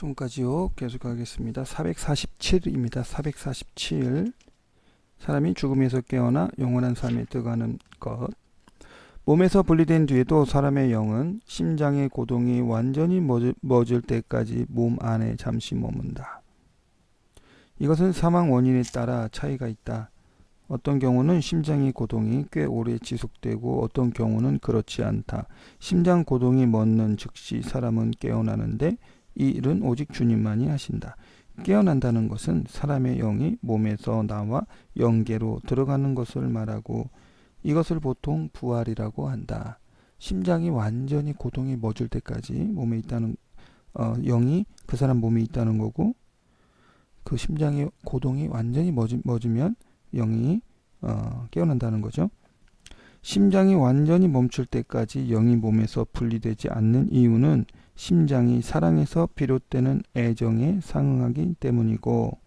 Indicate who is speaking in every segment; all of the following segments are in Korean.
Speaker 1: 지금까지요. 계속하겠습니다. 447입니다. 447. 사람이 죽음에서 깨어나 영원한 삶에 들어가는 것. 몸에서 분리된 뒤에도 사람의 영은 심장의 고동이 완전히 멎을 때까지 몸 안에 잠시 머문다. 이것은 사망 원인에 따라 차이가 있다. 어떤 경우는 심장의 고동이 꽤 오래 지속되고 어떤 경우는 그렇지 않다. 심장 고동이 멎는 즉시 사람은 깨어나는데 이 일은 오직 주님만이 하신다. 깨어난다는 것은 사람의 영이 몸에서 나와 영계로 들어가는 것을 말하고 이것을 보통 부활이라고 한다. 심장이 완전히 고동이 멎을 때까지 몸에 있다는 영이 그 사람 몸에 있다는 거고, 그 심장의 고동이 완전히 멎으면 영이 깨어난다는 거죠. 심장이 완전히 멈출 때까지 영이 몸에서 분리되지 않는 이유는 심장이 사랑에서 비롯되는 애정에 상응하기 때문이고,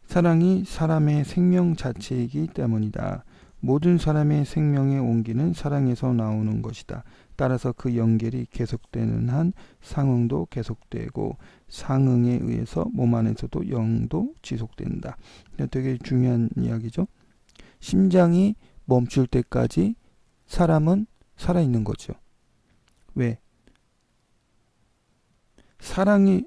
Speaker 1: 사랑이 사람의 생명 자체이기 때문이다. 모든 사람의 생명의 온기는 사랑에서 나오는 것이다. 따라서 그 연결이 계속되는 한 상응도 계속되고 상응에 의해서 몸 안에서도 영도 지속된다. 되게 중요한 이야기죠. 심장이 멈출 때까지 사람은 살아있는 거죠. 왜? 사랑이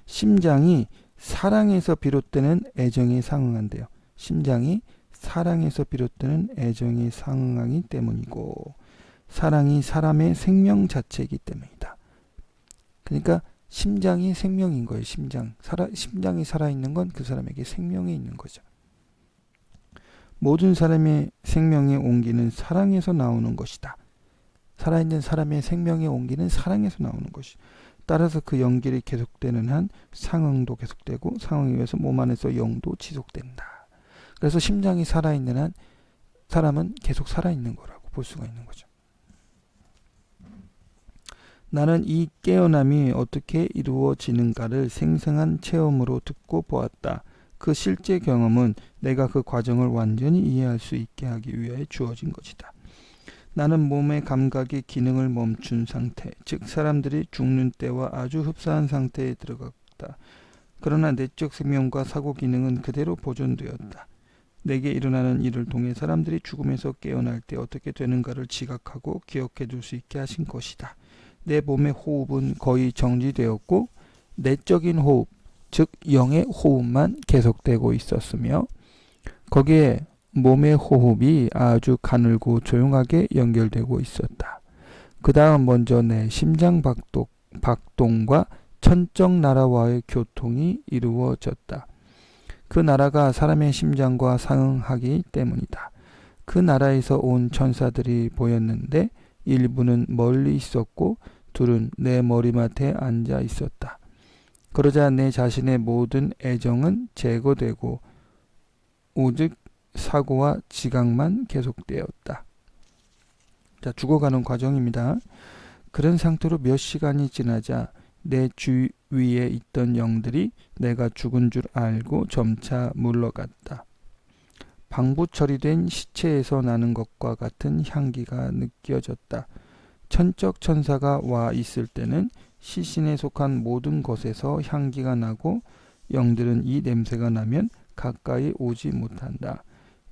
Speaker 1: 심장이 사랑에서 비롯되는 애정에 상응한대요. 심장이 사랑에서 비롯되는 애정에 상응하기 때문이고, 사랑이 사람의 생명 자체이기 때문이다. 그러니까 심장이 생명인 거예요. 심장이 살아있는 건 그 사람에게 생명이 있는 거죠. 모든 사람의 생명의 온기는 사랑에서 나오는 것이다. 살아있는 사람의 생명의 온기는 사랑에서 나오는 것이. 따라서 그 연결이 계속되는 한 상응도 계속되고 상응에 의해서 몸 안에서 영도 지속된다. 그래서 심장이 살아있는 한 사람은 계속 살아있는 거라고 볼 수가 있는 거죠. 나는 이 깨어남이 어떻게 이루어지는가를 생생한 체험으로 듣고 보았다. 그 실제 경험은 내가 그 과정을 완전히 이해할 수 있게 하기 위해 주어진 것이다. 나는 몸의 감각의 기능을 멈춘 상태, 즉 사람들이 죽는 때와 아주 흡사한 상태에 들어갔다. 그러나 내적 생명과 사고 기능은 그대로 보존되었다. 내게 일어나는 일을 통해 사람들이 죽음에서 깨어날 때 어떻게 되는가를 지각하고 기억해 둘 수 있게 하신 것이다. 내 몸의 호흡은 거의 정지되었고 내적인 호흡, 즉 영의 호흡만 계속되고 있었으며 거기에 몸의 호흡이 아주 가늘고 조용하게 연결되고 있었다. 그 다음 먼저 내 심장 박동과 천적 나라와의 교통이 이루어졌다. 그 나라가 사람의 심장과 상응하기 때문이다. 그 나라에서 온 천사들이 보였는데 일부는 멀리 있었고 둘은 내 머리맡에 앉아 있었다. 그러자 내 자신의 모든 애정은 제거되고 오직 사고와 지각만 계속되었다. 자, 죽어가는 과정입니다. 그런 상태로 몇 시간이 지나자 내 주위에 있던 영들이 내가 죽은 줄 알고 점차 물러갔다. 방부 처리된 시체에서 나는 것과 같은 향기가 느껴졌다. 천적 천사가 와 있을 때는 시신에 속한 모든 것에서 향기가 나고 영들은 이 냄새가 나면 가까이 오지 못한다.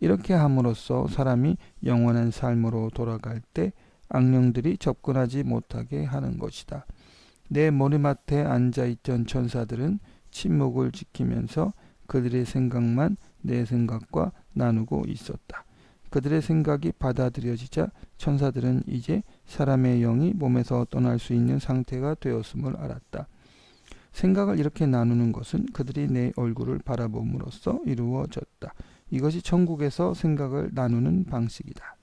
Speaker 1: 이렇게 함으로써 사람이 영원한 삶으로 돌아갈 때 악령들이 접근하지 못하게 하는 것이다. 내 머리맡에 앉아있던 천사들은 침묵을 지키면서 그들의 생각만 내 생각과 나누고 있었다. 그들의 생각이 받아들여지자 천사들은 이제 사람의 영이 몸에서 떠날 수 있는 상태가 되었음을 알았다. 생각을 이렇게 나누는 것은 그들이 내 얼굴을 바라봄으로써 이루어졌다. 이것이 천국에서 생각을 나누는 방식이다.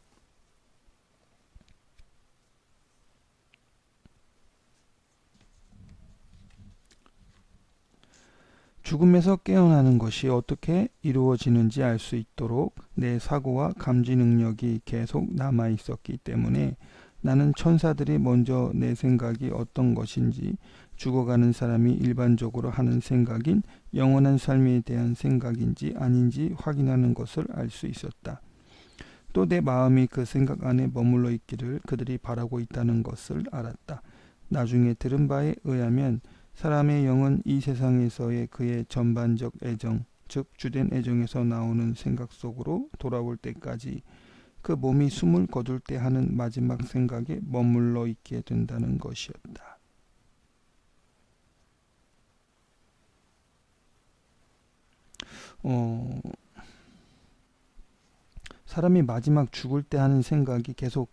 Speaker 1: 죽음에서 깨어나는 것이 어떻게 이루어지는지 알 수 있도록 내 사고와 감지 능력이 계속 남아 있었기 때문에 나는 천사들이 먼저 내 생각이 어떤 것인지, 죽어가는 사람이 일반적으로 하는 생각인 영원한 삶에 대한 생각인지 아닌지 확인하는 것을 알 수 있었다. 또 내 마음이 그 생각 안에 머물러 있기를 그들이 바라고 있다는 것을 알았다. 나중에 들은 바에 의하면 사람의 영은 이 세상에서의 그의 전반적 애정, 즉 주된 애정에서 나오는 생각 속으로 돌아올 때까지 그 몸이 숨을 거둘 때 하는 마지막 생각에 머물러 있게 된다는 것이었다. 사람이 마지막 죽을 때 하는 생각이 계속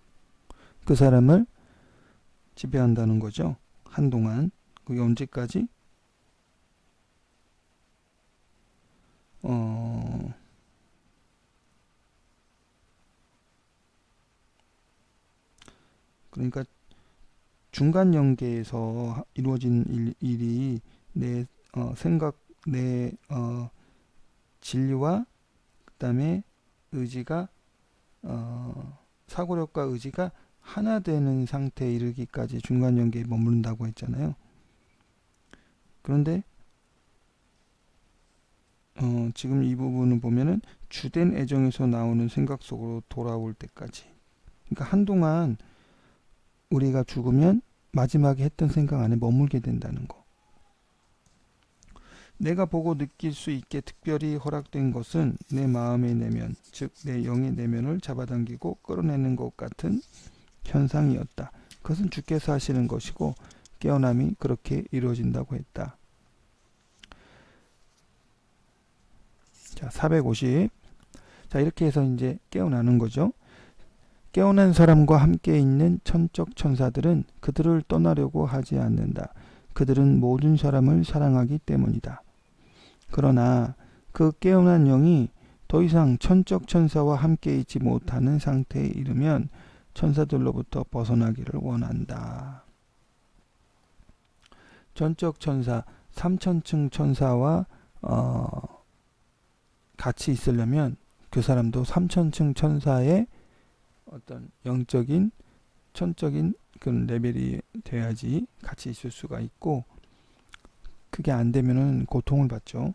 Speaker 1: 그 사람을 지배한다는 거죠. 한동안. 그게 언제까지? 그러니까 중간 연계에서 이루어진 일이 내 생각, 내 진리와 그다음에 의지가 사고력과 의지가 하나 되는 상태에 이르기까지 중간 연계에 머무른다고 했잖아요. 그런데 지금 이 부분을 보면은 주된 애정에서 나오는 생각 속으로 돌아올 때까지. 그러니까 한동안 우리가 죽으면 마지막에 했던 생각 안에 머물게 된다는 거. 내가 보고 느낄 수 있게 특별히 허락된 것은 내 마음의 내면, 즉 내 영의 내면을 잡아당기고 끌어내는 것 같은 현상이었다. 그것은 주께서 하시는 것이고 깨어남이 그렇게 이루어진다고 했다. 자, 450. 자, 이렇게 해서 이제 깨어나는 거죠. 깨어난 사람과 함께 있는 천적 천사들은 그들을 떠나려고 하지 않는다. 그들은 모든 사람을 사랑하기 때문이다. 그러나 그 깨어난 영이 더 이상 천적 천사와 함께 있지 못하는 상태에 이르면 천사들로부터 벗어나기를 원한다. 천적 천사, 3천층 천사와 같이 있으려면 그 사람도 3천층 천사의 어떤 영적인, 천적인 그런 레벨이 돼야지 같이 있을 수가 있고, 그게 안 되면은 고통을 받죠.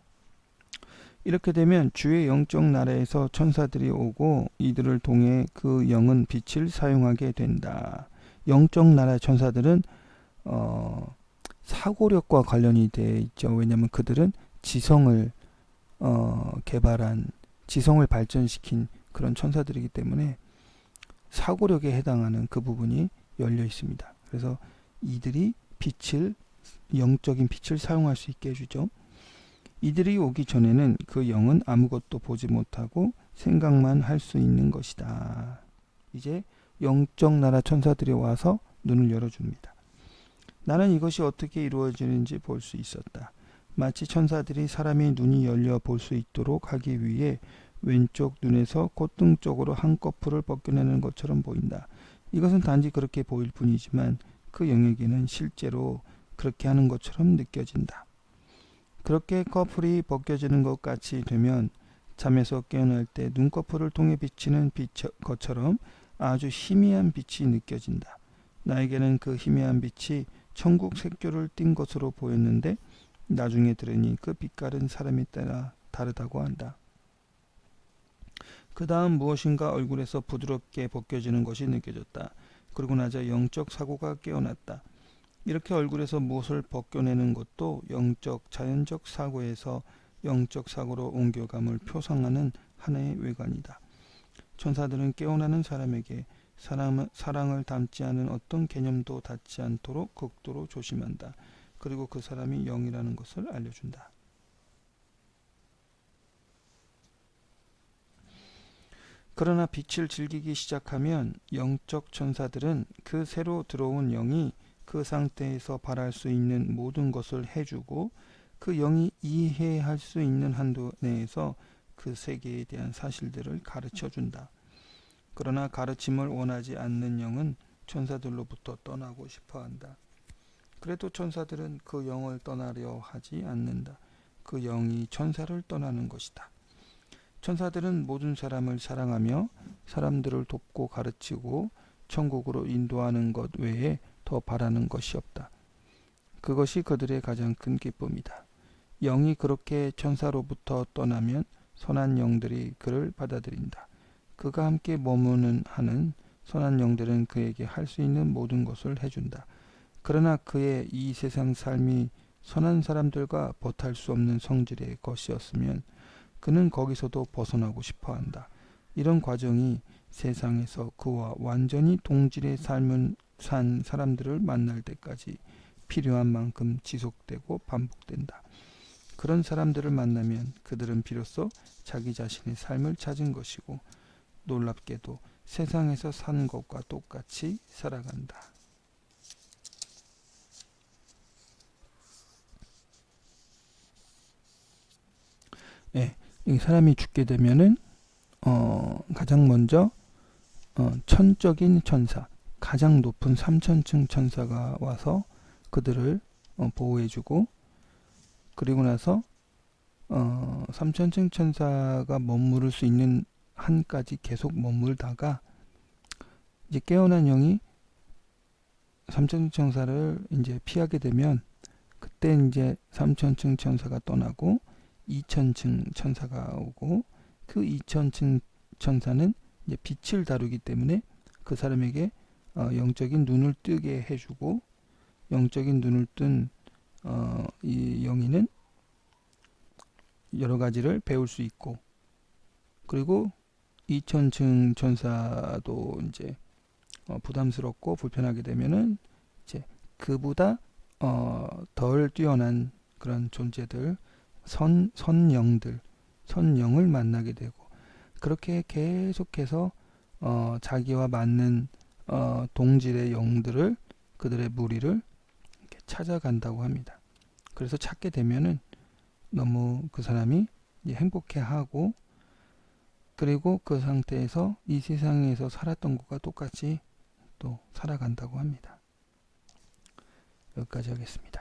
Speaker 1: 이렇게 되면 주의 영적 나라에서 천사들이 오고 이들을 통해 그 영은 빛을 사용하게 된다. 영적 나라의 천사들은 사고력과 관련이 되어 있죠. 왜냐하면 그들은 지성을 개발한, 지성을 발전시킨 그런 천사들이기 때문에 사고력에 해당하는 그 부분이 열려 있습니다. 그래서 이들이 빛을, 영적인 빛을 사용할 수 있게 해주죠. 이들이 오기 전에는 그 영은 아무것도 보지 못하고 생각만 할 수 있는 것이다. 이제 영적 나라 천사들이 와서 눈을 열어줍니다. 나는 이것이 어떻게 이루어지는지 볼 수 있었다. 마치 천사들이 사람의 눈이 열려 볼 수 있도록 하기 위해 왼쪽 눈에서 콧등 쪽으로 한꺼풀을 벗겨내는 것처럼 보인다. 이것은 단지 그렇게 보일 뿐이지만 그 영역에는 실제로 그렇게 하는 것처럼 느껴진다. 그렇게 커플이 벗겨지는 것 같이 되면 잠에서 깨어날 때 눈꺼풀을 통해 비치는 것처럼 아주 희미한 빛이 느껴진다. 나에게는 그 희미한 빛이 천국 색교를 띤 것으로 보였는데 나중에 들으니 그 빛깔은 사람에 따라 다르다고 한다. 그 다음 무엇인가 얼굴에서 부드럽게 벗겨지는 것이 느껴졌다. 그러고 나자 영적 사고가 깨어났다. 이렇게 얼굴에서 무엇을 벗겨내는 것도 영적, 자연적 사고에서 영적 사고로 옮겨감을 표상하는 하나의 외관이다. 천사들은 깨어나는 사람에게 사랑을 담지 않은 어떤 개념도 닿지 않도록 극도로 조심한다. 그리고 그 사람이 영이라는 것을 알려준다. 그러나 빛을 즐기기 시작하면 영적 천사들은 그 새로 들어온 영이 그 상태에서 바랄 수 있는 모든 것을 해주고 그 영이 이해할 수 있는 한도 내에서 그 세계에 대한 사실들을 가르쳐준다. 그러나 가르침을 원하지 않는 영은 천사들로부터 떠나고 싶어한다. 그래도 천사들은 그 영을 떠나려 하지 않는다. 그 영이 천사를 떠나는 것이다. 천사들은 모든 사람을 사랑하며 사람들을 돕고 가르치고 천국으로 인도하는 것 외에 더 바라는 것이 없다. 그것이 그들의 가장 큰 기쁨이다. 영이 그렇게 천사로부터 떠나면 선한 영들이 그를 받아들인다. 그가 함께 머무는 하는 선한 영들은 그에게 할 수 있는 모든 것을 해준다. 그러나 그의 이 세상 삶이 선한 사람들과 버탈 수 없는 성질의 것이었으면 그는 거기서도 벗어나고 싶어 한다. 이런 과정이 세상에서 그와 완전히 동질의 삶을 산 사람들을 만날 때까지 필요한 만큼 지속되고 반복된다. 그런 사람들을 만나면 그들은 비로소 자기 자신의 삶을 찾은 것이고 놀랍게도 세상에서 사는 것과 똑같이 살아간다. 예, 이 사람이 죽게 되면은 가장 먼저 천적인 천사, 가장 높은 3천층 천사가 와서 그들을 보호해주고, 그리고 나서 3천층 천사가 머무를 수 있는 한까지 계속 머물다가 이제 깨어난 영이 3천층 천사를 이제 피하게 되면 그때 이제 3천층 천사가 떠나고 2천층 천사가 오고, 그 2천층 천사는 이제 빛을 다루기 때문에 그 사람에게 영적인 눈을 뜨게 해주고, 영적인 눈을 뜬 이 영이는 여러 가지를 배울 수 있고, 그리고 2천층 천사도 이제 부담스럽고 불편하게 되면은 이제 그보다 덜 뛰어난 그런 존재들, 선영들, 선영을 만나게 되고, 그렇게 계속해서 자기와 맞는 동질의 영들을, 그들의 무리를 이렇게 찾아간다고 합니다. 그래서 찾게 되면은 너무 그 사람이 이제 행복해하고, 그리고 그 상태에서 이 세상에서 살았던 것과 똑같이 또 살아간다고 합니다. 여기까지 하겠습니다.